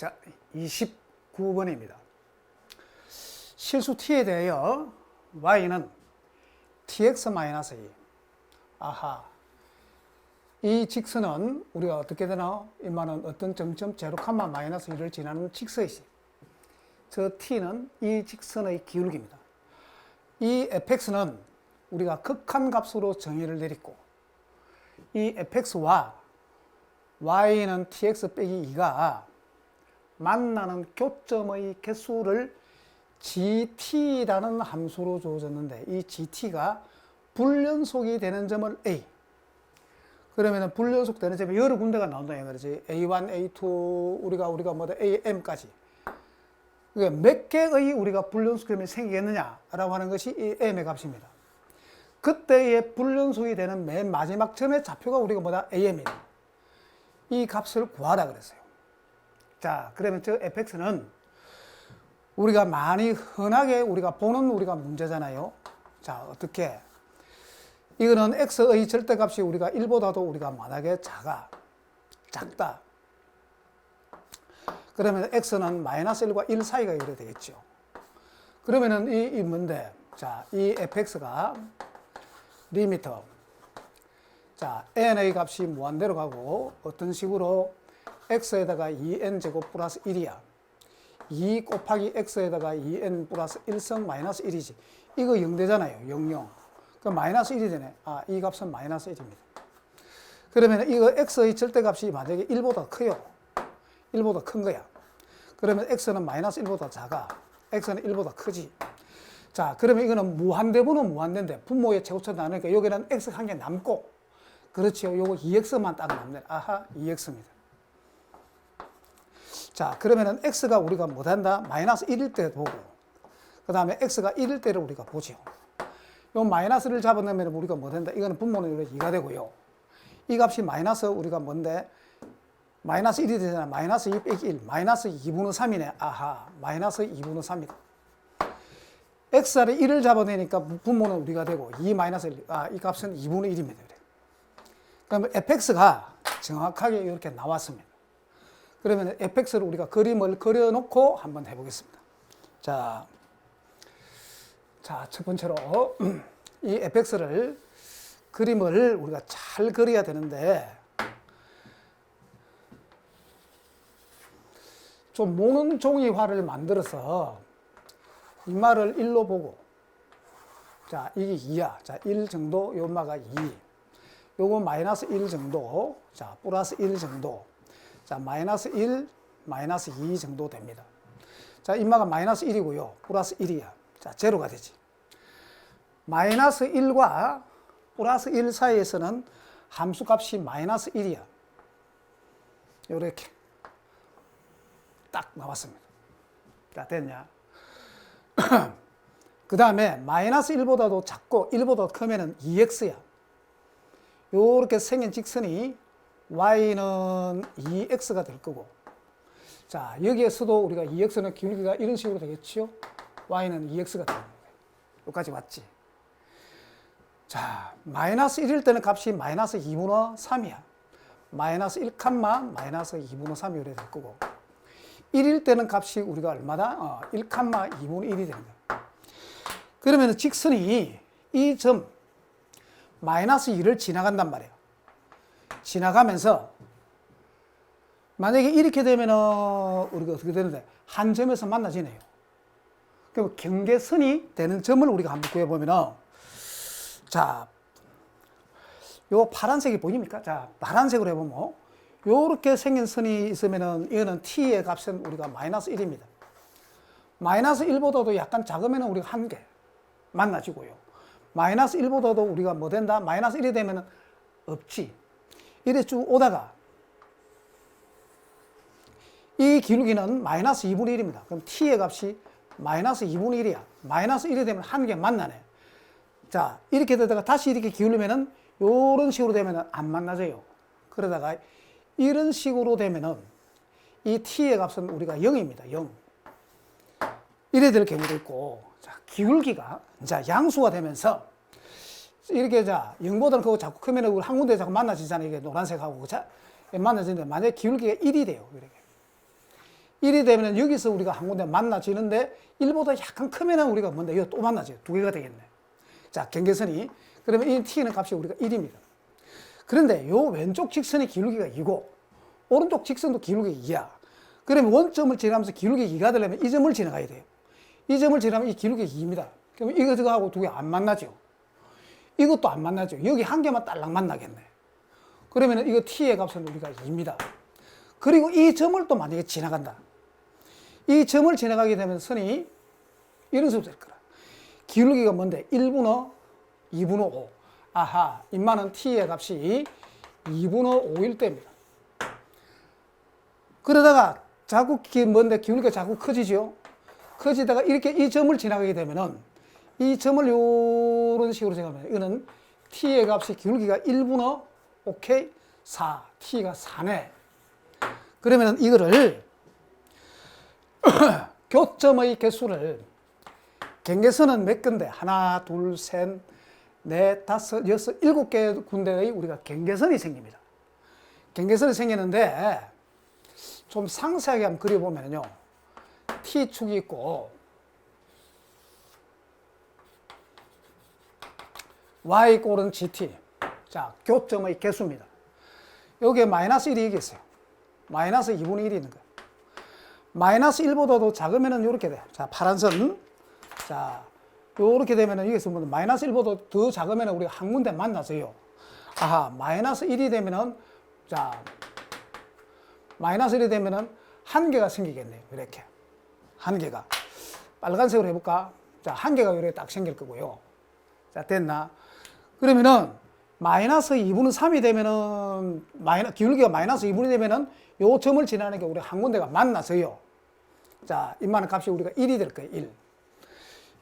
자, 29번입니다. 실수 t에 대하여 y는 tx-2. 아하. 이 직선은 우리가 어떻게 되나? 이만은 어떤 점점 제로 칸마 마이너스 1을 지나는 직선이지. 저 t는 이 직선의 기울기입니다. 이 fx는 우리가 극한값으로 정의를 내렸고, 이 fx와 y는 tx 빼기 2가 만나는 교점의 개수를 gt라는 함수로 주어졌는데, 이 gt가 불연속이 되는 점을 a. 그러면 불연속 되는 점이 여러 군데가 나온다 이거지. a1, a2, 우리가 뭐다 am까지. 그러니까 몇 개의 우리가 불연속점이 생기겠느냐라고 하는 것이 이 m의 값입니다. 그때의 불연속이 되는 맨 마지막 점의 좌표가 우리가 뭐다 am이다. 이 값을 구하라 그랬어요. 자, 그러면 저 fx는 우리가 많이 흔하게 우리가 보는 우리가 문제잖아요. 자, 어떻게? 이거는 x의 절대값이 우리가 1보다도 우리가 만약에 작다. 그러면 x는 마이너스 1과 1 사이가 이래 되겠죠. 그러면은 이 뭔데? 자, 이 fx가 리미터. 자, n의 값이 무한대로 가고 어떤 식으로 x에다가 2n제곱 플러스 1이야. 2 곱하기 x에다가 2n 플러스 1성 마이너스 1이지. 이거 0되잖아요. 00. 그럼 마이너스 1이 되네. 아, 이 값은 마이너스 1입니다. 그러면 이거 x의 절대값이 만약에 1보다 커요. 1보다 큰 거야. 그러면 x는 마이너스 1보다 작아. x는 1보다 크지. 자, 그러면 이거는 무한대분은 무한대인데 분모의 최고차 나누니까 여기는 x 한 개 남고, 그렇지요. 요거 2x만 딱 남네. 아하, 2x입니다. 자, 그러면은 x가 우리가 못한다? 마이너스 1일 때 보고, 그 다음에 x가 1일 때를 우리가 보죠. 요 마이너스를 잡아내면 우리가 못한다? 이거는 분모는 2가 되고요. 이 값이 마이너스 우리가 뭔데? 마이너스 1이 되잖아. 마이너스 2 빼기 1. 마이너스 2분의 3이네. 아하, 마이너스 2분의 3이다. x를 1을 잡아내니까 분모는 우리가 되고, 2 마이너스 1. 아, 이 값은 2분의 1입니다. 그러면 fx가 정확하게 이렇게 나왔습니다. 그러면 fx를 우리가 그림을 그려놓고 한번 해보겠습니다. 자, 첫 번째로 이 fx를 그림을 우리가 잘 그려야 되는데, 좀 모노종이화를 만들어서 이 말을 1로 보고, 자, 이게 2야. 자, 1 정도, 요 마가 2. 요거 마이너스 1 정도, 자, 플러스 1 정도. 자, 마이너스 1, 마이너스 2 정도 됩니다. 자, 인마가 마이너스 1이고요. 플러스 1이야. 자, 제로가 되지. 마이너스 1과 플러스 1 사이에서는 함수값이 마이너스 1이야. 요렇게 딱 나왔습니다. 자, 됐냐? 그 다음에 마이너스 1보다도 작고 1보다 크면은 2x야. 요렇게 생긴 직선이 y는 2x가 될 거고, 자, 여기에서도 우리가 2x는 기울기가 이런 식으로 되겠죠? y는 2x가 되는 거예요. 여기까지 왔지? 자, 마이너스 1일 때는 값이 마이너스 2분의 3이야. 마이너스 1 칸마 마이너스 2분의 3이 이래 될 거고, 1일 때는 값이 우리가 얼마다? 1 칸마 2분의 1이 됩니다. 그러면 직선이 이 점 마이너스 2를 지나간단 말이에요. 지나가면서 만약에 이렇게 되면은 우리가 어떻게 되는데, 한 점에서 만나지네요. 그럼 경계선이 되는 점을 우리가 한번 구해보면은, 자, 요 파란색이 보입니까? 자, 파란색으로 해보면 요렇게 생긴 선이 있으면은 이거는 t의 값은 우리가 마이너스 1입니다. 마이너스 1보다도 약간 작으면은 우리가 한 개 만나지고요. 마이너스 1보다도 우리가 뭐 된다? 마이너스 1이 되면은 없지. 이래 쭉 오다가 이 기울기는 마이너스 2분의 1입니다. 그럼 t의 값이 마이너스 2분의 1이야. 마이너스 1이 되면 한 개 만나네. 자, 이렇게 되다가 다시 이렇게 기울이면은 요런 식으로 되면은 안 만나져요. 그러다가 이런 식으로 되면은 이 t의 값은 우리가 0입니다. 0. 이래 될 경우도 있고, 자, 기울기가 이제 양수가 되면서 이렇게 자, 0보다는 그거 자꾸 크면은 한 군데 자꾸 만나지잖아요. 이게 노란색하고. 자, 만나지는데 만약에 기울기가 1이 돼요. 이렇게. 1이 되면 여기서 우리가 한 군데 만나지는데 1보다 약간 크면 우리가 뭔데? 이거 또 만나죠. 두 개가 되겠네. 자, 경계선이. 그러면 이 t는 값이 우리가 1입니다. 그런데 요 왼쪽 직선의 기울기가 2고 오른쪽 직선도 기울기가 2야. 그러면 원점을 지나면서 기울기 2가 되려면 이 점을 지나가야 돼요. 이 점을 지나면 이 기울기 2입니다. 그럼 이거하고 두 개 안 만나죠. 이것도 안 만나죠. 여기 한 개만 딸랑 만나겠네. 그러면 이거 t의 값은 우리가 2입니다. 그리고 이 점을 또 만약에 지나간다. 이 점을 지나가게 되면 선이 이런 식으로 될 거라. 기울기가 뭔데? 1분의 2분의 5. 아하, 임마는 t의 값이 2분의 5일 때입니다. 그러다가 자꾸 뭔데? 기울기가 자꾸 커지죠. 커지다가 이렇게 이 점을 지나가게 되면은 이 점을 이런 식으로 생각하면 이거는 t의 값이 기울기가 1분의 오케이 4. t가 4네. 그러면 이거를 교점의 개수를 경계선은 몇 건데? 하나, 둘, 셋, 넷, 다섯, 여섯, 7개 군데의 우리가 경계선이 생깁니다. 경계선이 생기는데 좀 상세하게 한번 그려보면요. T축이 있고 Y꼴은 GT. 자, 교점의 개수입니다. 여기에 마이너스 1이 여기 있어요. 마이너스 2분의 1이 있는 거예요. 마이너스 1보다도 작으면은 이렇게 돼. 자, 파란 선. 자, 요렇게 되면은 여기서 뭐 마이너스 1보다 더 작으면은 우리가 한 군데 만나서요. 아하, 마이너스 1이 되면은 자, 마이너스 1이 되면은 한 개가 생기겠네요. 이렇게. 한 개가. 빨간색으로 해볼까? 자, 한 개가 이렇게 딱 생길 거고요. 자, 됐나? 그러면은 마이너스 2분의 3이 되면은 기울기가 마이너스 2분이 되면은 요 점을 지나는 게 우리 한 군데가 만나서요. 자, 이만한 값이 우리가 1이 될 거예요. 1.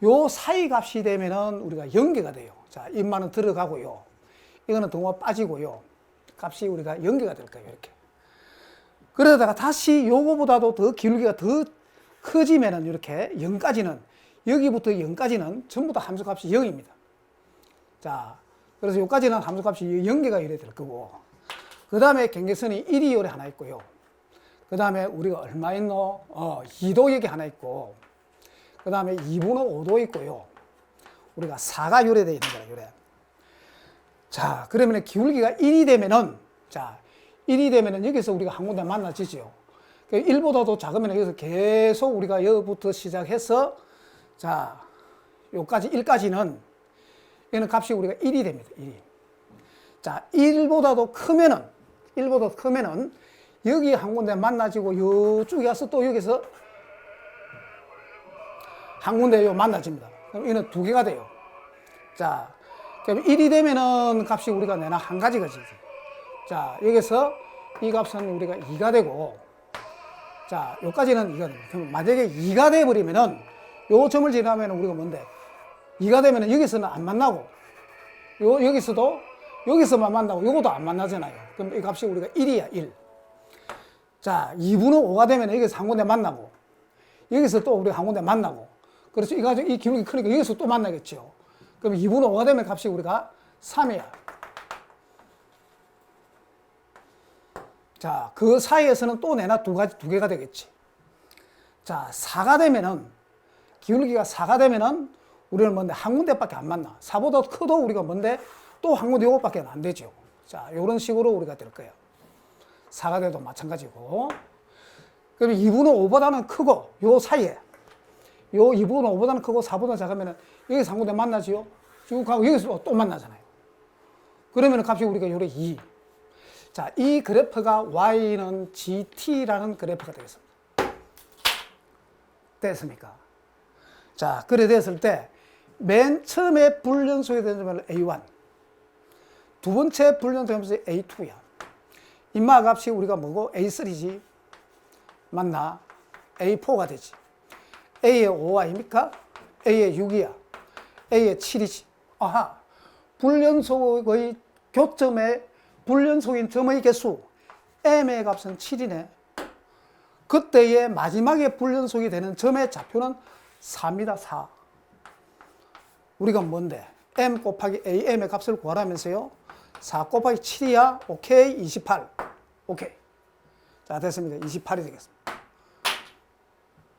요 사이 값이 되면은 우리가 연계가 돼요. 자, 인마는 들어가고요. 이거는 동화 빠지고요. 값이 우리가 연계가 될 거예요. 이렇게. 그러다가 다시 요거보다도 더 기울기가 더 커지면은 이렇게 0까지는 여기부터 0까지는 전부 다 함수값이 0입니다. 자, 그래서 여기까지는 함수값이 연계가 이래 될 거고, 그 다음에 경계선이 1이 요래 하나 있고요. 그 다음에 우리가 얼마 있노? 2도 여기 하나 있고, 그 다음에 2분의 5도 있고요. 우리가 4가 요래되어 있는 거야, 요래. 자, 그러면 기울기가 1이 되면은, 자, 1이 되면은 여기서 우리가 한 군데 만나지죠. 1보다도 작으면 여기서 계속 우리가 여기부터 시작해서, 자, 요까지 1까지는, 얘는 값이 우리가 1이 됩니다, 1이. 자, 1보다도 크면은, 여기 한 군데 만나지고, 요쪽에 가서 또 여기서 한 군데 요 만나집니다. 그럼 이는 두 개가 돼요. 자, 그럼 1이 되면은 값이 우리가 내나 한 가지가 지죠. 자, 여기서 이 값은 우리가 2가 되고, 자, 요까지는 2가 됩니다. 그럼 만약에 2가 돼버리면은, 요 점을 지나면 우리가 뭔데? 2가 되면은 여기서는 안 만나고, 여기서만 만나고, 요것도 안 만나잖아요. 그럼 이 값이 우리가 1이야, 1. 자, 2분의 5가 되면 여기서 한 군데 만나고, 여기서 또 우리가 한 군데 만나고, 그래서 이 기울기 크니까 여기서 또 만나겠죠. 그럼 2분의 5가 되면 값이 우리가 3이야. 자, 그 사이에서는 또 내나 두 개가 되겠지. 자, 4가 되면은, 기울기가 4가 되면은, 우리는 뭔데, 한 군데밖에 안 만나. 4보다 커도 우리가 뭔데, 또 한 군데 요것밖에 안 되죠. 자, 요런 식으로 우리가 될 거예요. 4가 돼도 마찬가지고. 그럼 2분의 5보다는 크고, 요 사이에, 요 2분의 5보다는 크고 4보다 작으면은, 여기서 한 군데 만나지요? 쭉 가고, 여기서 또 만나잖아요. 그러면 값이 우리가 요래 2. 자, 이 그래프가 Y는 GT라는 그래프가 되겠습니다. 됐습니까? 자, 그래 됐을 때, 맨 처음에 불연속이 되는 점은 A1. 두 번째 불연속이 A2야. 인마 값이 우리가 뭐고? A3지. 맞나? A4가 되지. A의 5 아닙니까? A의 6이야. A의 7이지. 아하. 불연속의 교점의 불연속인 점의 개수. M의 값은 7이네. 그때의 마지막에 불연속이 되는 점의 좌표는 4입니다, 4. 우리가 뭔데? M 곱하기 AM의 값을 구하라면서요? 4 곱하기 7이야? 오케이, 28. 오케이. 자, 됐습니다. 28이 되겠습니다.